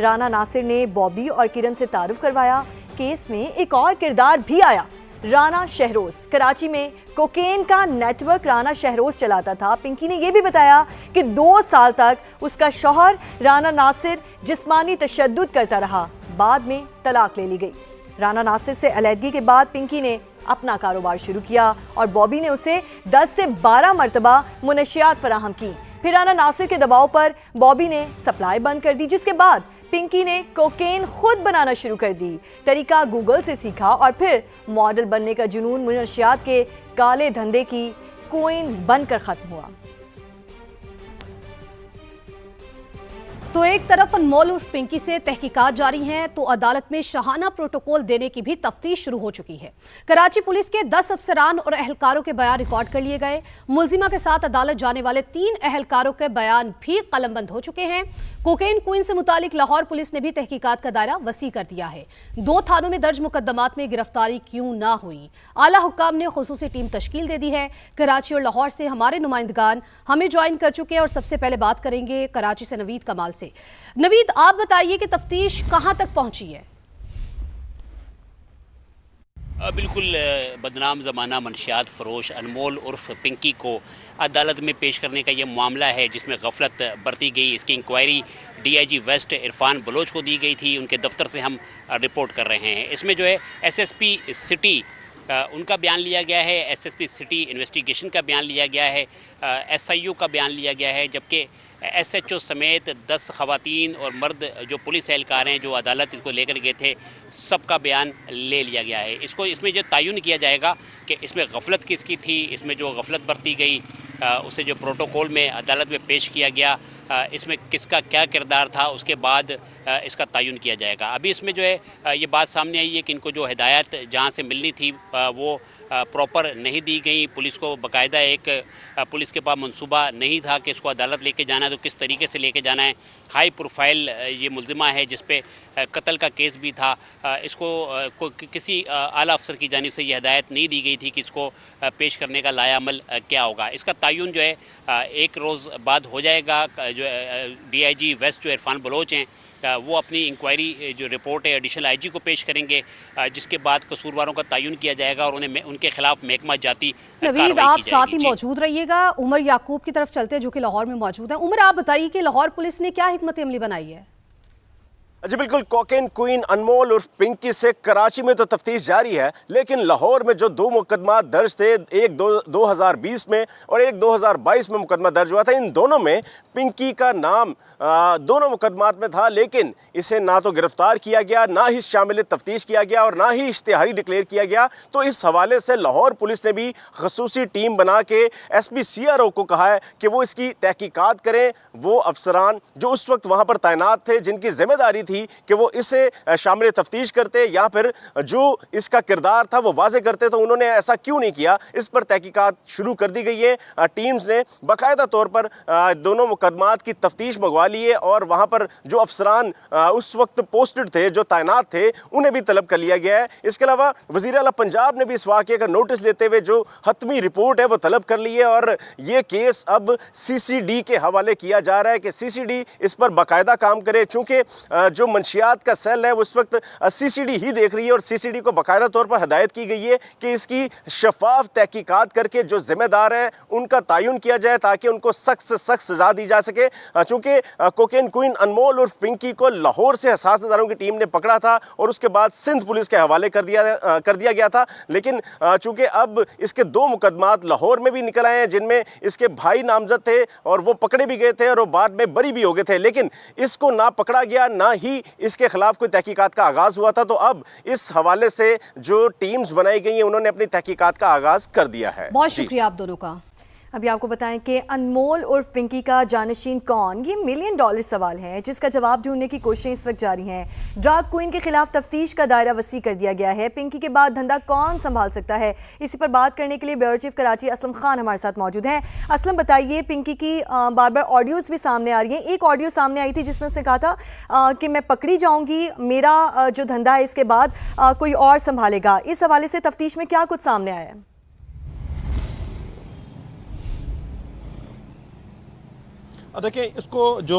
رانا ناصر نے بابی اور کرن سے تعارف کروایا۔ کیس میں ایک اور کردار بھی آیا، رانا شہروز۔ کراچی میں کوکین کا نیٹ ورک رانا شہروز چلاتا تھا۔ پنکی نے یہ بھی بتایا کہ 2 سال تک اس کا شوہر رانا ناصر جسمانی تشدد کرتا رہا، بعد میں طلاق لے لی گئی۔ رانا ناصر سے علیحدگی کے بعد پنکی نے اپنا کاروبار شروع کیا اور بابی نے اسے 10 سے 12 مرتبہ منشیات فراہم کی۔ پھر رانا ناصر کے دباؤ پر بابی نے سپلائی بند کر دی، جس کے بعد پنکی نے کوکین خود بنانا شروع کر دی۔ طریقہ گوگل سے سیکھا اور پھر ماڈل بننے کا جنون منشیات کے کالے دھندے کی کوئن بن کر ختم ہوا۔ تو ایک طرف انمول عرف پنکی سے تحقیقات جاری ہیں تو عدالت میں شاہانہ پروٹوکول دینے کی بھی تفتیش شروع ہو چکی ہے۔ کراچی پولیس کے 10 افسران اور اہلکاروں کے بیان ریکارڈ کر لیے گئے۔ ملزمہ کے ساتھ عدالت جانے والے 3 اہلکاروں کے بیان بھی قلم بند ہو چکے ہیں۔ کوکین کوئن سے متعلق لاہور پولیس نے بھی تحقیقات کا دائرہ وسیع کر دیا ہے۔ 2 تھانوں میں درج مقدمات میں گرفتاری کیوں نہ ہوئی؟ اعلیٰ حکام نے خصوصی ٹیم تشکیل دے دی ہے۔ کراچی اور لاہور سے ہمارے نمائندگان ہمیں جوائن کر چکے ہیں اور سب سے پہلے بات کریں گے کراچی سے نوید کمال سے۔ نوید، آپ بتائیے کہ تفتیش کہاں تک پہنچی ہے؟ بالکل بدنام زمانہ منشیات فروش انمول عرف پنکی کو عدالت میں پیش کرنے کا یہ معاملہ ہے جس میں غفلت برتی گئی۔ اس کی inquiry D I G west Irfan Baloch کو دی گئی تھی، ان کے دفتر سے ہم رپورٹ کر رہے ہیں۔ اس میں جو ہے S S P city in کا بیان لیا گیا ہے، S S P city investigation کا بیان لیا گیا ہے، ایس آئی یو کا بیان لیا گیا ہے، جبکہ ایس ایچ او سمیت 10 خواتین اور مرد جو پولیس اہلکار ہیں جو عدالت اس کو لے کر گئے تھے، سب کا بیان لے لیا گیا ہے۔ اس میں جو تعین کیا جائے گا کہ اس میں غفلت کس کی تھی، اس میں جو غفلت برتی گئی اسے جو پروٹوکول میں عدالت میں پیش کیا گیا، اس میں کس کا کیا کردار تھا، اس کے بعد اس کا تعین کیا جائے گا۔ ابھی اس میں جو ہے یہ بات سامنے آئی ہے کہ ان کو جو ہدایت جہاں سے ملنی تھی وہ پراپر نہیں دی گئی۔ پولیس کو باقاعدہ ایک پولیس کے پاس منصوبہ نہیں تھا کہ اس کو عدالت لے کے جانا ہے تو کس طریقے سے لے کے جانا ہے۔ ہائی پروفائل یہ ملزمہ ہے جس پہ قتل کا کیس بھی تھا، اس کو کسی اعلیٰ افسر کی جانب سے یہ ہدایت نہیں دی گئی تھی کہ اس کو پیش کرنے کا لائحہ عمل کیا ہوگا۔ اس کا تعین جو ہے 1 روز بعد ہو جائے گا۔ جو ڈی آئی جی ویسٹ جو عرفان بلوچ ہیں وہ اپنی انکوائری جو رپورٹ ہے ایڈیشنل آئی جی کو پیش کریں گے، جس کے بعد قصورواروں کا تعین کیا جائے گا اور انہیں ان کے خلاف محکمہ جاتی نوید، آپ ساتھ ہی موجود رہیے گا۔ عمر یعقوب کی طرف چلتے ہیں جو کہ لاہور میں موجود ہیں۔ عمر، آپ بتائیے کہ لاہور پولیس نے کیا حکمت عملی بنائی ہے؟ جی بالکل، کوکین کوئن انمول عرف پنکی سے کراچی میں تو تفتیش جاری ہے، لیکن لاہور میں جو 2 مقدمات درج تھے، ایک 2020 میں اور ایک 2022 میں مقدمہ درج ہوا تھا، ان دونوں میں پنکی کا نام دونوں مقدمات میں تھا، لیکن اسے نہ تو گرفتار کیا گیا، نہ ہی شامل تفتیش کیا گیا اور نہ ہی اشتہاری ڈکلیئر کیا گیا۔ تو اس حوالے سے لاہور پولیس نے بھی خصوصی ٹیم بنا کے S P C R O کو کہا ہے کہ وہ اس کی تحقیقات کریں۔ وہ افسران جو اس وقت وہاں پر تعینات تھے، جن کی ذمہ داری تھی کہ وہ اسے شامل تفتیش کرتے یا پھر جو اس کا کردار تھا وہ واضح کرتے، تو انہوں نے ایسا کیوں نہیں کیا، اس پر تحقیقات شروع کر دی گئی ہے۔ ٹیمز نے باقاعدہ طور پر دونوں مقدمات کی تفتیش منگوا لی ہے اور وہاں پر جو افسران اس وقت پوسٹڈ تھے، جو تعینات تھے، انہیں بھی طلب کر لیا گیا ہے۔ اس کے علاوہ وزیر اعلیٰ پنجاب نے بھی اس واقعے کا نوٹس لیتے ہوئے جو حتمی رپورٹ ہے وہ طلب کر لی ہے اور یہ کیس اب سی سی ڈی کے حوالے کیا جا رہا ہے کہ سی سی ڈی اس پر باقاعدہ کام کرے، چونکہ جو منشیات کا سیل ہے وہ اس وقت سی سی ڈی ہی دیکھ رہی ہے اور سی سی ڈی کو باقاعدہ طور پر ہدایت کی گئی ہے کہ اس کی شفاف تحقیقات کر کے جو ذمہ دار ہیں ان کا تعین کیا جائے تاکہ ان کو سخت سے سخت سزا دی جا سکے۔ چونکہ کوکین کوئن انمول عرف پنکی کو لاہور سے حساس اداروں کی ٹیم نے پکڑا تھا اور اس کے بعد سندھ پولیس کے حوالے کر دیا گیا تھا، لیکن چونکہ اب اس کے 2 مقدمات لاہور میں بھی نکل آئے ہیں جن میں اس کے بھائی نامزد تھے اور وہ پکڑے بھی گئے تھے اور وہ بعد میں بری بھی ہو گئے تھے، لیکن اس کو نہ پکڑا گیا نہ ہی اس کے خلاف کوئی تحقیقات کا آغاز ہوا تھا۔ تو اب اس حوالے سے جو ٹیمز بنائی گئی ہیں انہوں نے اپنی تحقیقات کا آغاز کر دیا ہے۔ بہت شکریہ آپ دونوں کا۔ ابھی آپ کو بتائیں کہ انمول عرف پنکی کا جانشین کون، یہ $1 ملین سوال ہے جس کا جواب ڈھونڈنے کی کوششیں اس وقت جاری ہیں۔ ڈرگ کوئن کے خلاف تفتیش کا دائرہ وسیع کر دیا گیا ہے۔ پنکی کے بعد دھندا کون سنبھال سکتا ہے، اسی پر بات کرنے کے لیے بیورو چیف کراچی اسلم خان ہمارے ساتھ موجود ہیں۔ اسلم، بتائیے، پنکی کی بار بار آڈیوز بھی سامنے آ رہی ہیں۔ ایک آڈیو سامنے آئی تھی جس میں اس نے کہا تھا کہ میں پکڑی جاؤں گی، میرا جو دھندا ہے اس کے بعد کوئی اور سنبھالے گا۔ اس حوالے سے تفتیش میں کیا کچھ سامنے آیا ہے؟ دیکھیں، اس کو جو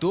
2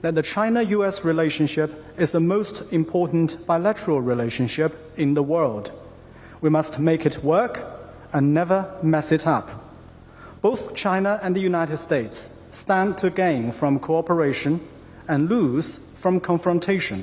that the China-US relationship is the most important bilateral relationship in the world. We must make it work and never mess it up. Both China and the United States stand to gain from cooperation and lose from confrontation.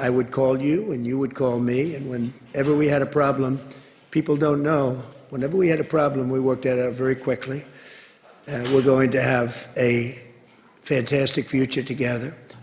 I would call you and you would call me, and whenever we had a problem, people don't know, whenever we had a problem, we worked it out very quickly. We're going to have a fantastic future together.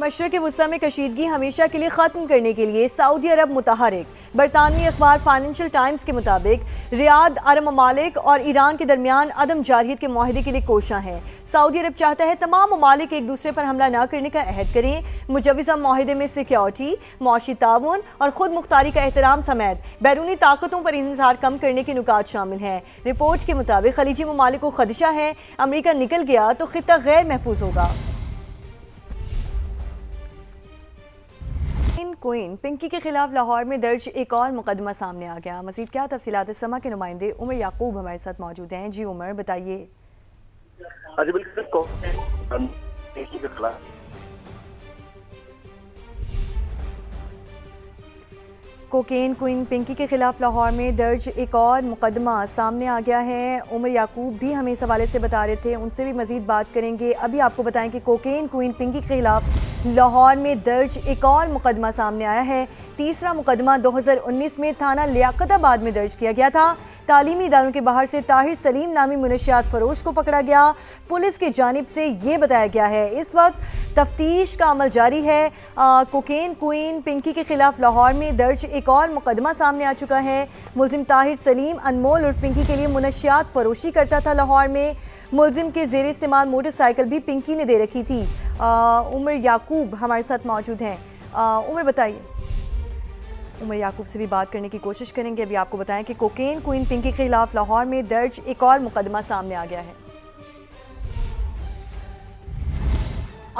مشرق وسطی میں کشیدگی ہمیشہ کے لیے ختم کرنے کے لیے سعودی عرب متحرک۔ برطانوی اخبار فائنینشل ٹائمز کے مطابق ریاض عرب ممالک اور ایران کے درمیان عدم جارحیت کے معاہدے کے لیے کوشاں ہے۔ سعودی عرب چاہتا ہے تمام ممالک ایک دوسرے پر حملہ نہ کرنے کا عہد کریں۔ مجوزہ معاہدے میں سیکیورٹی، معاشی تعاون اور خود مختاری کا احترام سمیت بیرونی طاقتوں پر انحصار کم کرنے کے نکات شامل ہیں۔ رپورٹس کے مطابق خلیجی ممالک کو خدشہ ہے امریکہ نکل گیا تو خطہ غیر محفوظ ہوگا۔ کوئن پنکی کے خلاف لاہور میں درج ایک اور مقدمہ سامنے آ گیا۔ مزید کیا تفصیلات؟ سما کے نمائندے عمر یعقوب ہمارے ساتھ موجود ہیں۔ جی عمر، بتائیے۔ کوکین کوئن پنکی کے خلاف لاہور میں درج ایک اور مقدمہ سامنے آ گیا ہے۔ عمر یعقوب بھی ہمیں اس حوالے سے بتا رہے تھے، ان سے بھی مزید بات کریں گے۔ ابھی آپ کو بتائیں کہ کوکین کوئن پنکی کے خلاف لاہور میں درج ایک اور مقدمہ سامنے آیا ہے۔ تیسرا مقدمہ 2019 میں تھانہ لیاقت آباد میں درج کیا گیا تھا۔ تعلیمی اداروں کے باہر سے طاہر سلیم نامی منشیات فروش کو پکڑا گیا۔ پولیس کی جانب سے یہ بتایا گیا ہے اس وقت تفتیش کا عمل جاری ہے۔ کوکین کوئن پنکی کے خلاف لاہور میں درج ایک اور مقدمہ سامنے آ چکا ہے۔ ملزم طاہر سلیم انمول عرف پنکی کے لیے منشیات فروشی کرتا تھا لاہور میں۔ ملزم کے زیر استعمال موٹر سائیکل بھی پنکی نے دے رکھی تھی۔ عمر یعقوب ہمارے ساتھ موجود ہیں۔ عمر بتائیے۔ عمر یعقوب سے بھی بات کرنے کی کوشش کریں گے۔ ابھی آپ کو بتائیں کہ کوکین کوئن پنکی کے خلاف لاہور میں درج ایک اور مقدمہ سامنے آ گیا ہے۔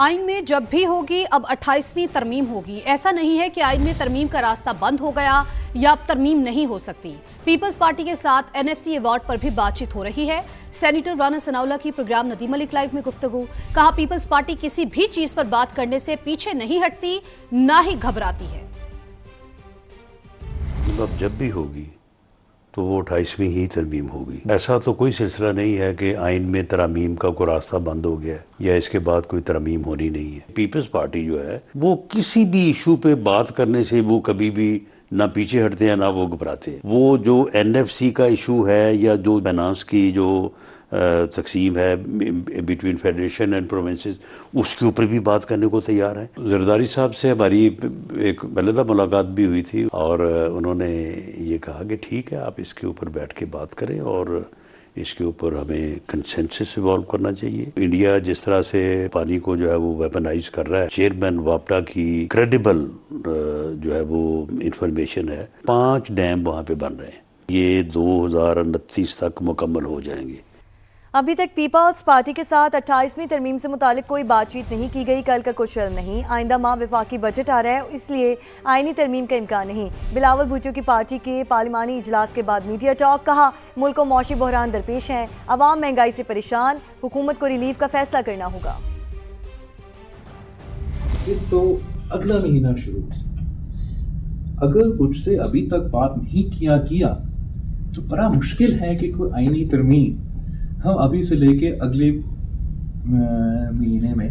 آئین میں جب بھی ہوگی اب 28ویں ترمیم ہوگی۔ ایسا نہیں ہے کہ آئین میں ترمیم کا راستہ بند ہو گیا یا اب ترمیم نہیں ہو سکتی۔ پیپلز پارٹی کے ساتھ NFC ایوارڈ پر بھی بات چیت ہو رہی ہے۔ سینیٹر رانا ثناءاللہ کی پروگرام ندیم ملک لائیو میں گفتگو۔ کہا پیپلز پارٹی کسی بھی چیز پر بات کرنے سے پیچھے نہیں ہٹتی، نہ ہی گھبراتی ہے۔ اب جب بھی ہوگی تو وہ 28ویں ہی ترمیم ہوگی۔ ایسا تو کوئی سلسلہ نہیں ہے کہ آئین میں ترامیم کا کوئی راستہ بند ہو گیا ہے یا اس کے بعد کوئی ترمیم ہونی نہیں ہے۔ پیپلز پارٹی جو ہے وہ کسی بھی ایشو پہ بات کرنے سے وہ کبھی بھی نہ پیچھے ہٹتے ہیں نہ وہ گھبراتے ہیں۔ وہ جو NFC کا ایشو ہے یا جو فائنانس کی جو تقسیم ہے بٹوین فیڈریشن اینڈ پروونسز، اس کے اوپر بھی بات کرنے کو تیار ہیں۔ زرداری صاحب سے ہماری ایک ملیدہ ملاقات بھی ہوئی تھی اور انہوں نے یہ کہا کہ ٹھیک ہے، آپ اس کے اوپر بیٹھ کے بات کریں اور اس کے اوپر ہمیں کنسنسس ایوالو کرنا چاہیے۔ انڈیا جس طرح سے پانی کو جو ہے وہ ویپنائز کر رہا ہے، چیئرمین واپڈا کی کریڈیبل جو ہے وہ انفارمیشن ہے، 5 ڈیم وہاں پہ بن رہے ہیں، یہ 2029 تک مکمل ہو جائیں گے۔ ابھی تک پیپلز پارٹی کے ساتھ 28ویں ترمیم سے متعلق کوئی بات چیت نہیں کی گئی۔ کل کا کچھ علم نہیں۔ آئندہ ماہ وفاقی بجٹ آ رہا ہے، اس لیے آئینی ترمیم کا امکان نہیں۔ بلاول بھٹو کی پارٹی کے پارلیمانی اجلاس کے بعد میڈیا ٹاک۔ کہا ملک کو معاشی بحران درپیش ہیں، عوام مہنگائی سے پریشان، حکومت کو ریلیف کا فیصلہ کرنا ہوگا۔ تو اگلا مہینہ شروع، اگر مجھ سے ابھی تک بات نہیں کیا گیا تو بڑا مشکل ہے کہ کوئی آئینی ترمیم ہم ابھی سے لے کے اگلے مہینے میں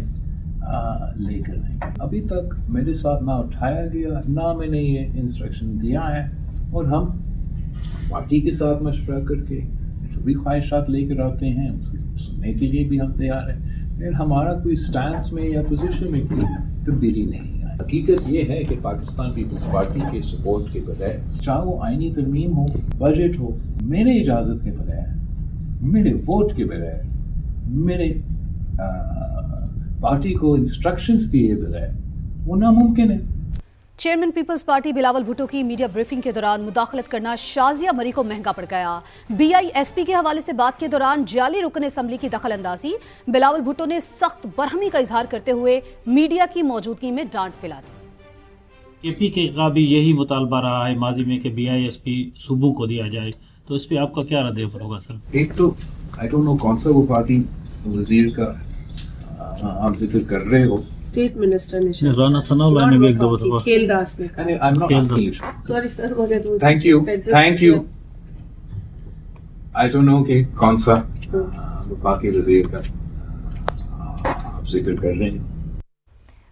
لے کر آئیں گے۔ ابھی تک میرے ساتھ نہ اٹھایا گیا، نہ میں نے یہ انسٹرکشن دیا ہے، اور ہم پارٹی کے ساتھ مشورہ کر کے جو بھی خواہشات لے کر آتے ہیں اس کو سننے کے لیے بھی ہم تیار ہیں۔ لیکن ہمارا کوئی سٹانس میں یا پوزیشن میں کوئی تبدیلی نہیں ہے۔ حقیقت یہ ہے کہ پاکستان پیپلز پارٹی کے سپورٹ کے بغیر، چاہے وہ آئینی ترمیم ہو، بجٹ ہو، میرے اجازت کے بغیر، میرے ووٹ کے بغیر، میرے پارٹی کو انسٹرکشنز دیے بغیر، وہ ناممکن ہے۔ چیئرمین پیپلز پارٹی بلاول بھٹو کی میڈیا بریفنگ کے دوران مداخلت کرنا شازیہ مری کو مہنگا پڑ گیا۔ BISP کے حوالے سے بات کے دوران جعلی رکن اسمبلی کی دخل اندازی، بلاول بھٹو نے سخت برہمی کا اظہار کرتے ہوئے میڈیا کی موجودگی میں ڈانٹ پلا دی۔ APK کا بھی یہی مطالبہ رہا ہے ماضی میں کہ BISP صوبوں کو دیا جائے، تو اس پہ آپ کا کیا رد عمل ہوگا سر؟ ایک تو آئی ڈونٹ نو کون سا وہ پارٹی وزیر کا آپ ذکر کر رہے ہو، اسٹیٹ منسٹر نے رانا ثناءاللہ نے بھی ایک دو دفعہ کھیل داس نے sorry sir thank you I don't know کہ کون سا وفاقی وزیر کا آپ ذکر کر رہے ہیں۔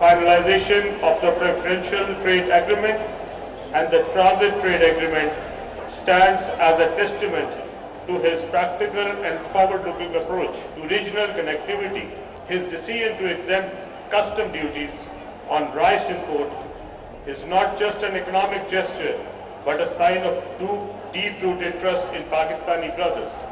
Finalization of the preferential trade agreement and the transit trade agreement stands as a testament to his practical and forward-looking approach to regional connectivity. His decision to exempt custom duties on rice import is not just an economic gesture, but a sign of true deep-rooted trust in Pakistani brothers.